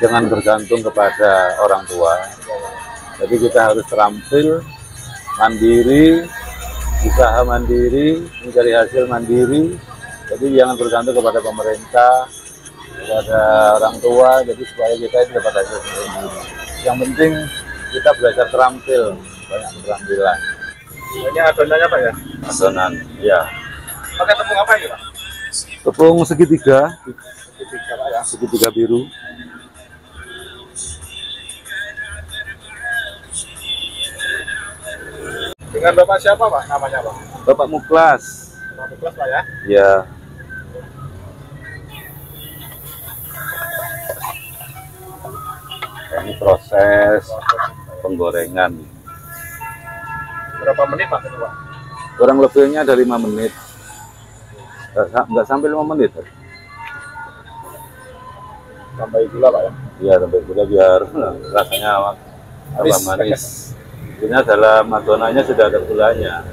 jangan bergantung kepada orang tua. Jadi kita harus terampil, mandiri, usaha mandiri, mencari hasil mandiri. Jadi jangan bergantung kepada pemerintah, kepada orang tua. Jadi supaya kita itu dapat hasil sendiri. Yang penting kita belajar terampil, banyak keterampilan. Ini adonannya Pak ya? Adonan, ya. Pakai tepung apa ini Pak? Tepung segitiga, Segitiga Pak ya? segitiga biru. Dengan Bapak siapa Pak namanya Pak? Bapak Muklas. Bapak Muklas Pak ya? Ya. Ini proses penggorengan. Berapa menit Pak itu Pak? Kurang lebihnya ada 5 menit. Nggak sampai 5 menit. Tambah gula Pak ya? Iya, sampai gula biar rasanya manis. Ini dalam adonannya sudah ada gulanya.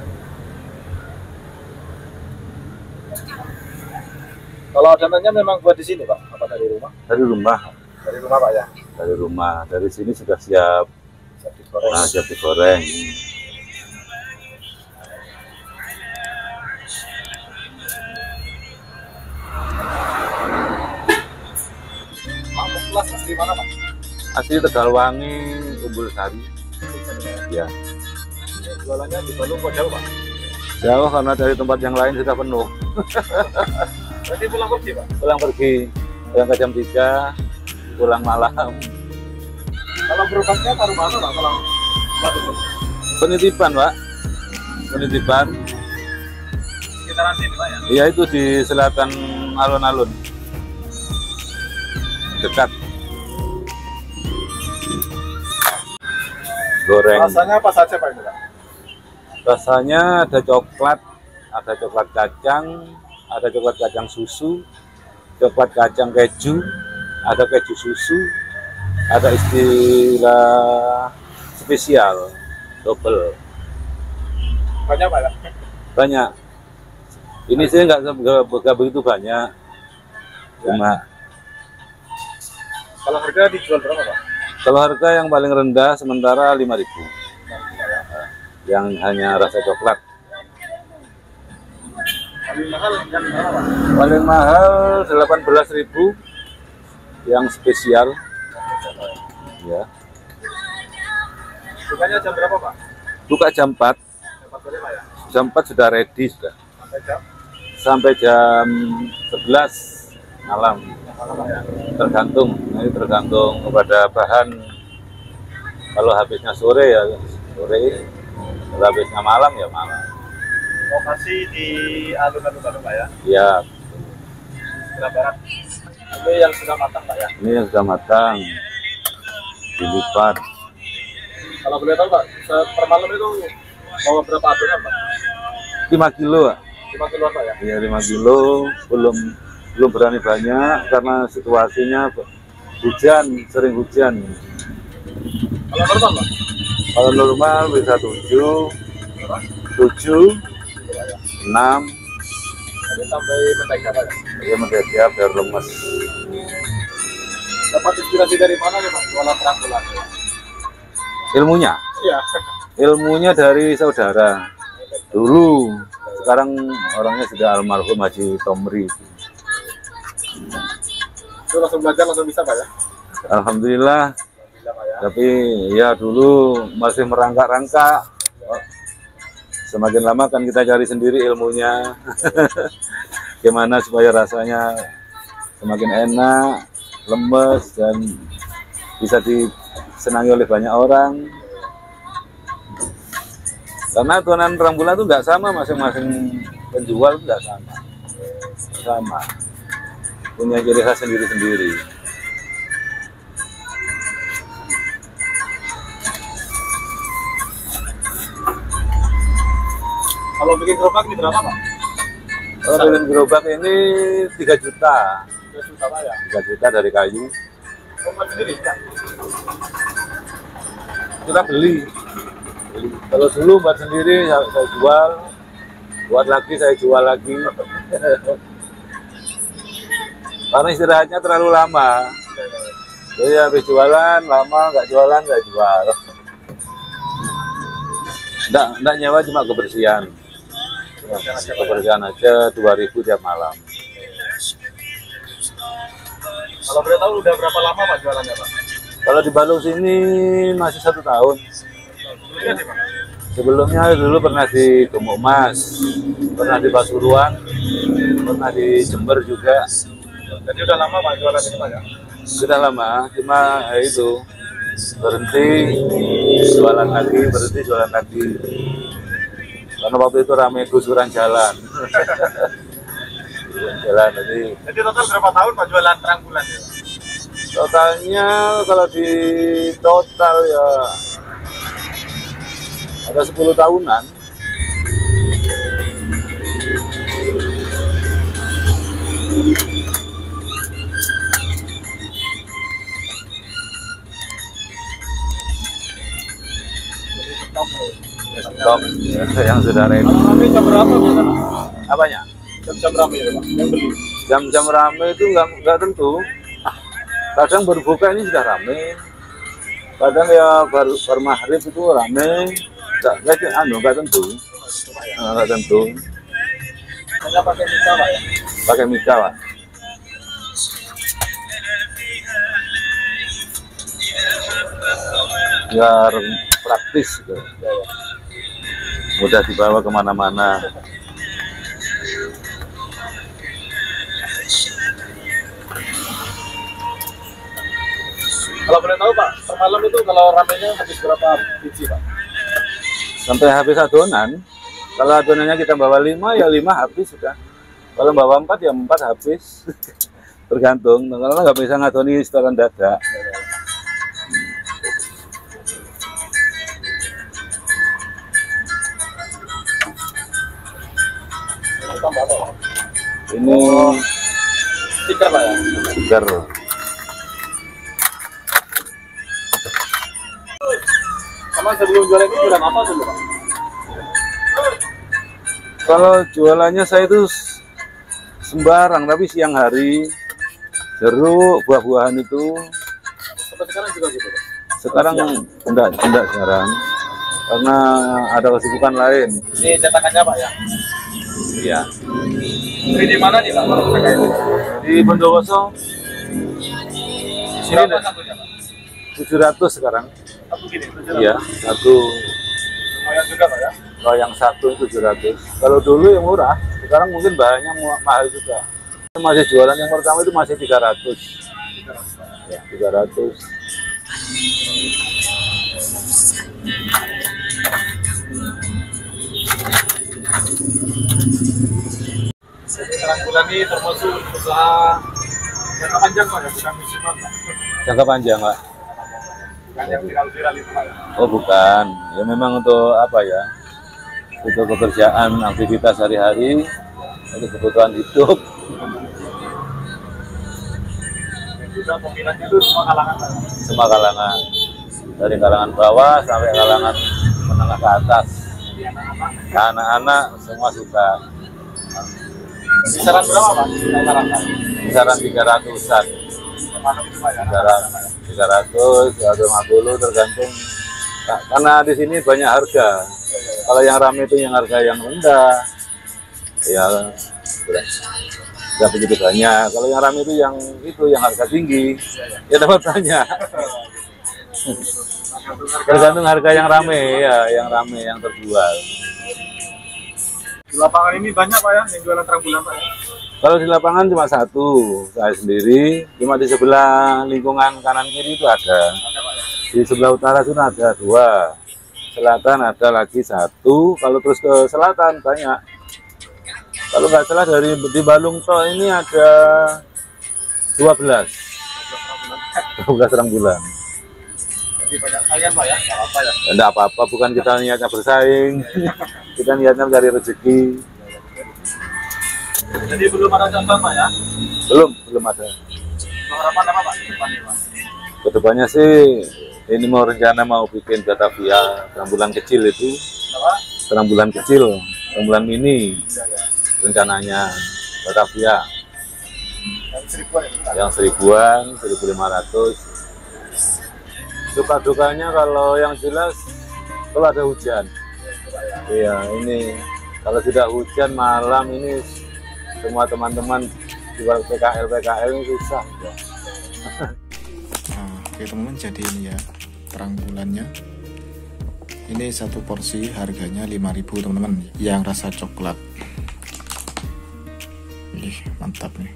Kalau adonannya memang buat di sini Pak? Apa dari rumah? Dari rumah. Dari rumah Pak ya? Dari rumah. Dari sini sudah siap. Siap digoreng. Nah, siap digoreng. Pak Muklas asli mana Pak? Asli Tegalwangi, Umbul Sari. Ya. Jualannya di Bandung kok jauh Pak? Jauh karena dari tempat yang lain sudah penuh. Berarti pulang pergi Pak? Pulang pergi, berangkat jam 3, pulang malam. Kalau gerobaknya taruh mana Pak? Kalau Penitipan, Pak. Penitipan. sekitaran sini Pak ya? Iya, itu di selatan alun-alun. Dekat. Goreng. Rasanya apa saja Pak ini Pak? Rasanya ada coklat kacang, ada coklat kacang susu, coklat kacang keju, ada keju susu, ada istilah spesial double. Banyak Pak ya? Banyak. Ini sih nggak begitu banyak. Cuma Kalau harga dijual berapa Pak? kalau harga yang paling rendah sementara 5.000. Yang hanya rasa coklat. Paling mahal yang berapa Pak? Paling mahal 18.000. Yang spesial. Ya. Bukanya jam berapa Pak? Buka jam 4. Jam 4 sore Pak ya? Jam 4 sudah ready sudah. Sampai jam? Sampai jam 11 malam. Malam Pak ya? Tergantung. Ini tergantung kepada bahan. Kalau habisnya sore ya sore. Kalau habisnya malam ya malam. Lokasi di alun-alun Bandung Pak ya? Ya, Sebelah barat. Ini yang sudah matang Pak ya? ini yang sudah matang. Dilipat. Kalau boleh tahu Pak, per malam itu bawa berapa adonan Pak? 5 kilo, Pak. 5 kilo Pak ya? Ya 5 kilo. Belum berani banyak karena situasinya hujan, sering hujan. Kalau normal Pak? Kalau normal bisa 7, 6. Jadi sampai mentega Pak ya? Ya mentega biar lemes. Dapat inspirasi dari mana nih Pak? Jualan terang-bulan. Ilmunya? Iya. Ilmunya dari saudara. Dulu, sekarang orangnya sudah almarhum Haji Tomri. Itu langsung belajar langsung bisa Pak ya? Alhamdulillah. Alhamdulillah Pak ya. Tapi ya dulu masih merangkak-rangkak. Semakin lama kan kita cari sendiri ilmunya. Gimana supaya rasanya semakin enak, lemes, dan bisa disenangi oleh banyak orang. Karena adonan terang-bulan itu nggak sama, masing-masing penjual itu nggak sama. Sama. Punya ciri khas sendiri-sendiri. Kalau bikin gerobak ini berapa Pak? Kalau bikin gerobak ini 3 juta. 3 juta Pak ya? 3 juta dari kayu. Buat sendiri ya? Kita beli. Kalau dulu buat sendiri saya jual, buat lagi saya jual lagi. Karena istirahatnya terlalu lama. Jadi habis jualan, lama nggak jualan, nggak jual. Nggak nyewa, cuma kebersihan. Kebersihan aja 2.000 tiap malam. Kalau boleh tahu udah berapa lama Pak jualannya Pak? Kalau di Balung sini masih 1 tahun. Sebelumnya di mana? Sebelumnya dulu pernah di Gemuk Mas, pernah di Pasuruan, pernah di Jember juga. Jadi udah lama Pak jualan ini Pak ya? Sudah lama, cuma itu berhenti jualan lagi, berhenti jualan lagi. Karena waktu itu ramai gusuran jalan. Jalan Jadi total berapa tahun Pak jualan terang bulan ya? Totalnya kalau di total ya ada 10 tahunan. Stop yang sudah ready. Kalau rame jam berapa biasanya? Apanya? Jam-jam rame ya Pak, yang beli? Jam-jam rame itu nggak tentu. Kadang berbuka ini sudah rame. Kadang ya baru maghrib itu rame. Nggak tentu. Nggak tentu. Hanya pakai mika Pak ya? Pakai mika Pak. Biar praktis gitu. Mudah dibawa kemana-mana. Kalau boleh tahu Pak, per malam itu kalau ramenya habis berapa biji Pak? Sampai habis adonan. Kalau adonannya kita bawa 5 ya 5 habis sudah. Kalau bawa 4 ya 4 habis. Tergantung. Kalau nggak bisa ngadoni setoran dadak. Tambah apa Pak? Ini Stiker Pak ya? stiker. Sama sebelum jualan itu jualan apa dulu Pak? Kalau jualannya saya itu sembarang, tapi siang hari jeruk, buah-buahan itu. Sampai sekarang juga gitu Pak? Sekarang enggak sekarang, karena ada kesibukan lain. Ini cetakannya Pak ya? Iya. Beli di mana nih Pak? Di Bondowoso Berapa satunya Pak? 700 sekarang. Satu gini? Iya, satu. Lumayan juga Pak ya? Kalau yang satu 700. Kalau dulu yang murah, sekarang mungkin bahannya mahal juga. Masih jualan yang pertama itu masih 300. Ya, 300. Jadi terang bulan ini termasuk usaha jangka panjang Pak ya? Bukan musiman Pak? Jangka panjang, Pak. Bukan yang viral-viral itu Pak ya? Oh, bukan. Ya memang untuk apa ya? Untuk pekerjaan, aktivitas sehari-hari, untuk kebutuhan hidup. Dan juga peminatnya itu semua kalangan Pak ya? Semua kalangan. Dari kalangan bawah sampai kalangan menengah ke atas. Anak-anak semua suka. Kisaran berapa Pak? Kisaran 300-an. Malam itu Pak ya? 300, 350 tergantung. Karena di sini banyak harga. Kalau yang ramai itu yang harga yang rendah. Ya tidak begitu banyak. Kalau yang ramai itu yang harga tinggi. Ya dapat banyak. Tergantung harga yang ramai ya, yang terjual. Di lapangan ini banyak Pak ya yang jualan terang bulan Pak ya? Kalau di lapangan cuma satu, saya sendiri. Cuma di sebelah lingkungan kanan kiri itu ada. Ada Pak ya? Di sebelah utara itu ada 2, selatan ada lagi 1. Kalau terus ke selatan banyak. Kalau nggak salah di Balung Toh ini ada 12 terang bulan. Jadi banyak saingan Pak ya? Nggak apa ya? Tidak apa-apa, bukan kita niatnya bersaing. Kita niatnya mencari rezeki. Jadi belum ada contoh Pak ya? Belum ada. Harapan apa Pak? Depannya Pak? Kedepannya sih ini mau bikin Batavia terang kecil itu, Apa? terang kecil, terang mini, rencananya Batavia Yang 1000-an ya? yang 1000-an, 1500. Suka dukanya kalau yang jelas kalau ada hujan. Iya, ini kalau tidak hujan malam ini semua teman-teman di PKL ini susah. Nah, oke teman-teman, jadi ini ya terang bulannya. Ini satu porsi harganya 5.000 teman-teman, yang rasa coklat. Ih, mantap nih.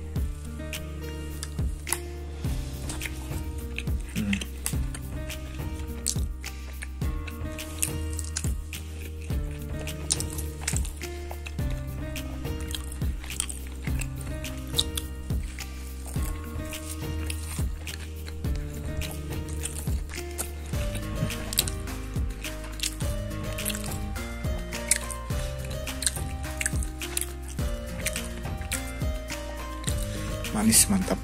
Manis, mantap.